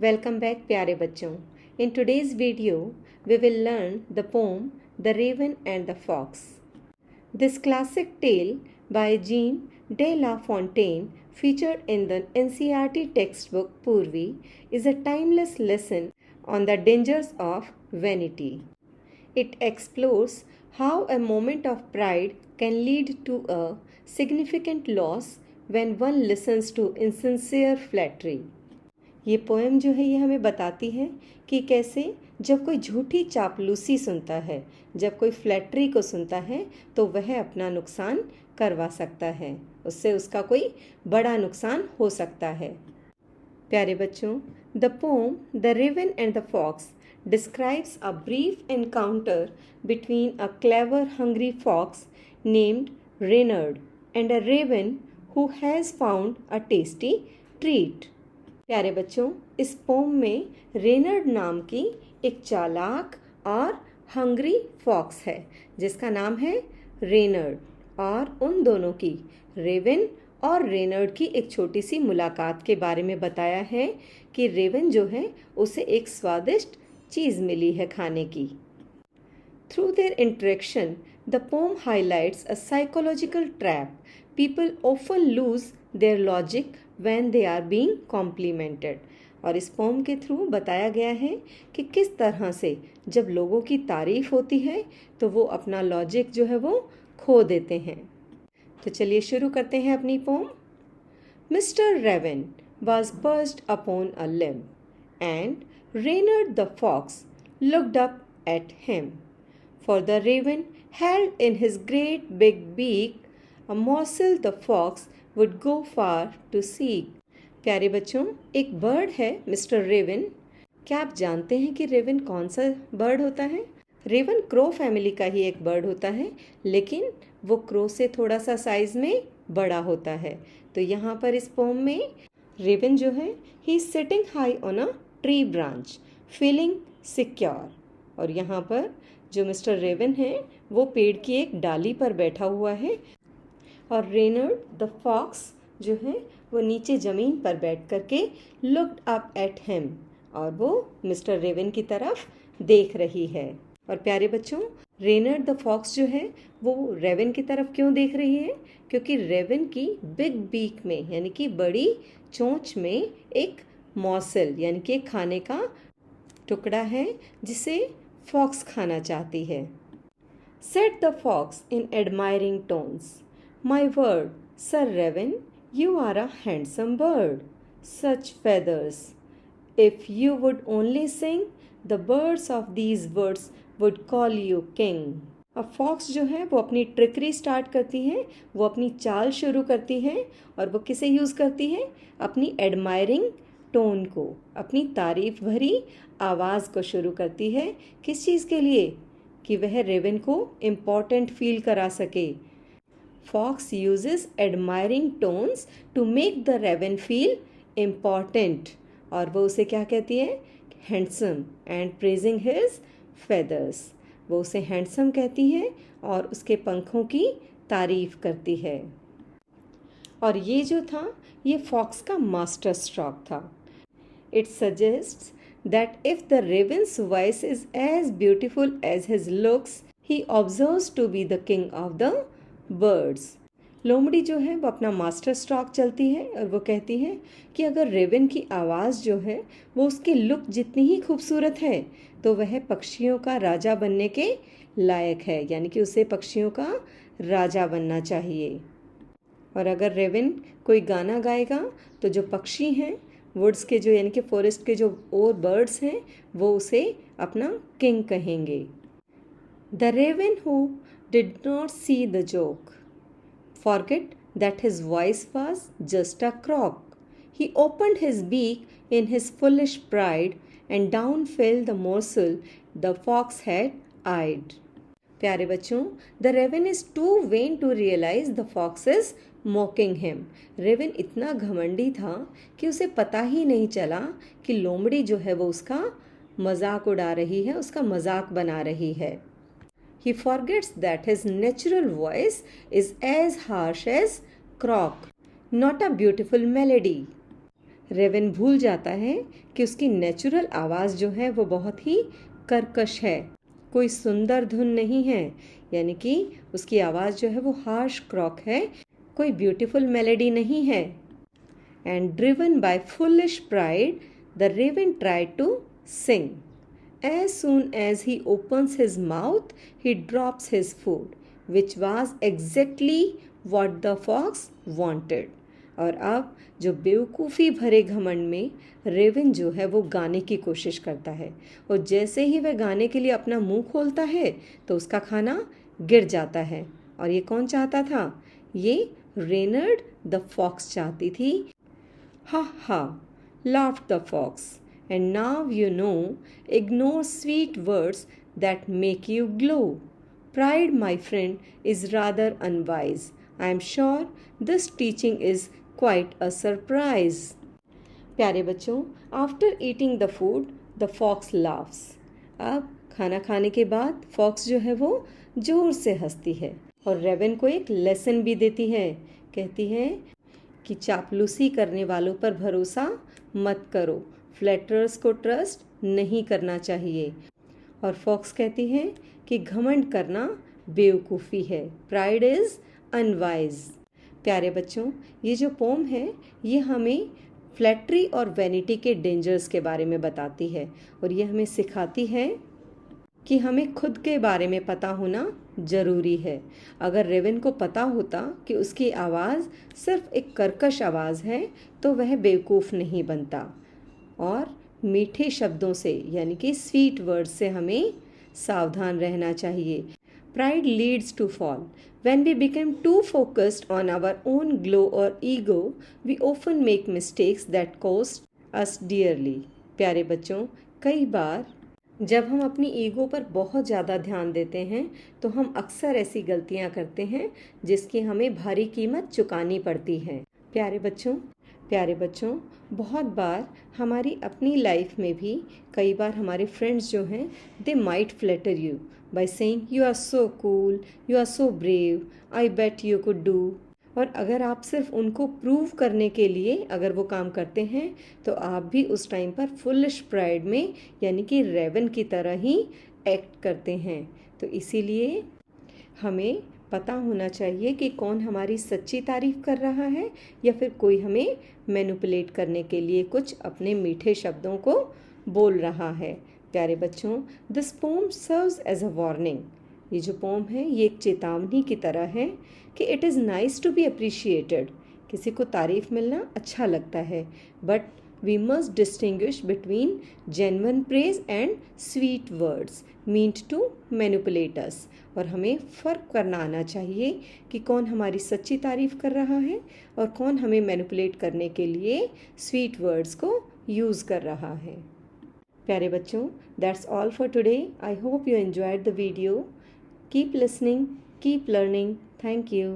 Welcome back प्यारे बच्चों. In today's video, we will learn the poem The Raven and the Fox. This classic tale by Jean de La Fontaine, featured in the NCERT textbook Purvi, is a timeless lesson on the dangers of vanity. It explores how a moment of pride can lead to a significant loss when one listens to insincere flattery. ये poem जो है ये हमें बताती है कि कैसे जब कोई झूठी चापलूसी सुनता है, जब कोई फ्लैटरी को सुनता है तो वह अपना नुकसान करवा सकता है, उससे उसका कोई बड़ा नुकसान हो सकता है. प्यारे बच्चों, the poem the raven and the fox describes a brief encounter between a clever hungry fox named Reynard and a raven who has found a tasty treat. प्यारे बच्चों, इस पोम में रेनर्ड नाम की एक चालाक और हंग्री फॉक्स है जिसका नाम है रेनर्ड, और उन दोनों की, रेवन और रेनर्ड की एक छोटी सी मुलाकात के बारे में बताया है कि रेवन जो है उसे एक स्वादिष्ट चीज़ मिली है खाने की. Through their interaction the pome highlights a psychological trap. People often lose their logic when they are being complimented. और इस पोम के थ्रू बताया गया है कि किस तरह से जब लोगों की तारीफ होती है तो वो अपना लॉजिक जो है वो खो देते हैं. तो चलिए शुरू करते हैं अपनी poem. Mister raven was perched upon a limb and Reynard the fox looked up at him. For the raven held in his great big beak a morsel the fox would go far to seek. प्यारे बच्चों, एक bird है mister Raven. क्या आप जानते हैं कि Raven कौन सा बर्ड होता है? रेवन क्रो फैमिली का ही एक बर्ड होता है, लेकिन वो क्रो से थोड़ा सा साइज में बड़ा होता है. तो यहाँ पर इस पोम में रेवन जो है he is sitting high on a tree branch feeling secure. और यहाँ पर जो मिस्टर रेवन है वो पेड़ की एक डाली पर बैठा हुआ है और रेनर्ड द फॉक्स जो है वो नीचे ज़मीन पर बैठ करके लुक्ड अप एट हिम, और वो मिस्टर रेवन की तरफ देख रही है. और प्यारे बच्चों, रेनर्ड द फॉक्स जो है वो रेवन की तरफ क्यों देख रही है? क्योंकि रेवन की बिग बीक में यानी कि बड़ी चोंच में एक मॉसल यानी कि खाने का टुकड़ा है जिसे फॉक्स खाना चाहती है. Said the fox in admiring tones. My word, Sir Raven, you are a handsome bird. Such feathers. If you would only sing, the birds of these woods would call you king. अब fox जो है वो अपनी trickery start करती है, वो अपनी चाल शुरू करती है, और वो किसे यूज़ करती है? अपनी एडमायरिंग टोन को, अपनी तारीफ भरी आवाज़ को शुरू करती है. किस चीज़ के लिए? कि वह रेवन को इम्पॉर्टेंट फील करा सके. Fox uses admiring tones to make the raven feel important. और वो उसे क्या कहती है? Handsome and praising his feathers. वो उसे handsome कहती है और उसके पंखों की तारीफ करती है. और ये जो था ये फॉक्स का मास्टर स्ट्रोक था. It suggests that if the raven's voice is as beautiful as his looks, he observes to be the king of the birds. लोमड़ी जो है वो अपना मास्टर स्ट्रोक चलती है और वो कहती है कि अगर रेवन की आवाज़ जो है वो उसकी लुक जितनी ही खूबसूरत है तो वह पक्षियों का राजा बनने के लायक है, यानी कि उसे पक्षियों का राजा बनना चाहिए. और अगर रेवन कोई गाना गाएगा तो जो पक्षी हैं वुड्स के जो यानी कि फॉरेस्ट के जो और बर्ड्स हैं वो उसे अपना किंग कहेंगे. The raven who did not see the joke forget that his voice was just a croak. He opened his beak in his foolish pride and down fell the morsel the fox had eyed. प्यारे बच्चों, the raven is too vain to realize the fox is mocking him. Raven इतना घमंडी था कि उसे पता ही नहीं चला कि लोमड़ी जो है वो उसका मजाक उड़ा रही है, उसका मजाक बना रही है. He forgets that his natural voice is as harsh as croak, not a beautiful melody. Raven भूल जाता है कि उसकी नेचुरल आवाज़ जो है वो बहुत ही कर्कश है, कोई सुंदर धुन नहीं है, यानी कि उसकी आवाज़ जो है वो हार्श क्रॉक है, कोई ब्यूटीफुल मेलेडी नहीं है। And driven by foolish pride the raven tried to sing. As soon as he opens his mouth, he drops his food, which was exactly what the fox wanted. और अब जो बेवकूफ़ी भरे घमंड में रेवन जो है वो गाने की कोशिश करता है, और जैसे ही वह गाने के लिए अपना मुंह खोलता है तो उसका खाना गिर जाता है। और ये कौन चाहता था? ये रेनर्ड द फॉक्स चाहती थी। हा हा, laughed the fox. And now you know, ignore sweet words that make you glow. Pride, my friend, is rather unwise. I am sure this teaching is quite a surprise. प्यारे बच्चों, after eating the food, the fox laughs. अब खाना खाने के बाद fox जो है वो जोर से हंसती है और रेवन को एक लेसन भी देती है। कहती है कि चापलूसी करने वालों पर भरोसा मत करो, फ्लैटरर्स को ट्रस्ट नहीं करना चाहिए। और फॉक्स कहती है कि घमंड करना बेवकूफ़ी है, प्राइड इज़ अनवाइज। प्यारे बच्चों, ये जो पोम है ये हमें फ्लैटरी और वैनिटी के डेंजर्स के बारे में बताती है, और ये हमें सिखाती है कि हमें खुद के बारे में पता होना ज़रूरी है। अगर रेवन को पता होता कि उसकी आवाज़ सिर्फ एक कर्कश आवाज़ है तो वह बेवकूफ़ नहीं बनता। और मीठे शब्दों से यानी कि स्वीट वर्ड्स से हमें सावधान रहना चाहिए। Pride leads to fall. When we become too focused on our own glow or ego, we often make mistakes that cost us dearly. प्यारे बच्चों, कई बार जब हम अपनी ईगो पर बहुत ज़्यादा ध्यान देते हैं तो हम अक्सर ऐसी गलतियां करते हैं जिसकी हमें भारी कीमत चुकानी पड़ती है। प्यारे बच्चों, बहुत बार हमारी अपनी लाइफ में भी कई बार हमारे फ्रेंड्स जो हैं they might flatter you by saying you are so cool, you are so brave, I bet you could do. और अगर आप सिर्फ उनको प्रूव करने के लिए अगर वो काम करते हैं तो आप भी उस टाइम पर फुलिश प्राइड में यानी कि रेवन की तरह ही एक्ट करते हैं। तो इसीलिए हमें पता होना चाहिए कि कौन हमारी सच्ची तारीफ कर रहा है या फिर कोई हमें मैनिपुलेट करने के लिए कुछ अपने मीठे शब्दों को बोल रहा है। प्यारे बच्चों, this poem serves as a warning. ये जो पोम है ये एक चेतावनी की तरह है कि it is nice to be appreciated. किसी को तारीफ मिलना अच्छा लगता है, but we must distinguish between genuine praise and sweet words meant to manipulate us. और हमें फ़र्क करना आना चाहिए कि कौन हमारी सच्ची तारीफ़ कर रहा है और कौन हमें मैनिपुलेट करने के लिए स्वीट वर्ड्स को यूज़ कर रहा है। प्यारे बच्चों, that's all for today. I hope you enjoyed the video. Keep listening, keep learning. Thank you.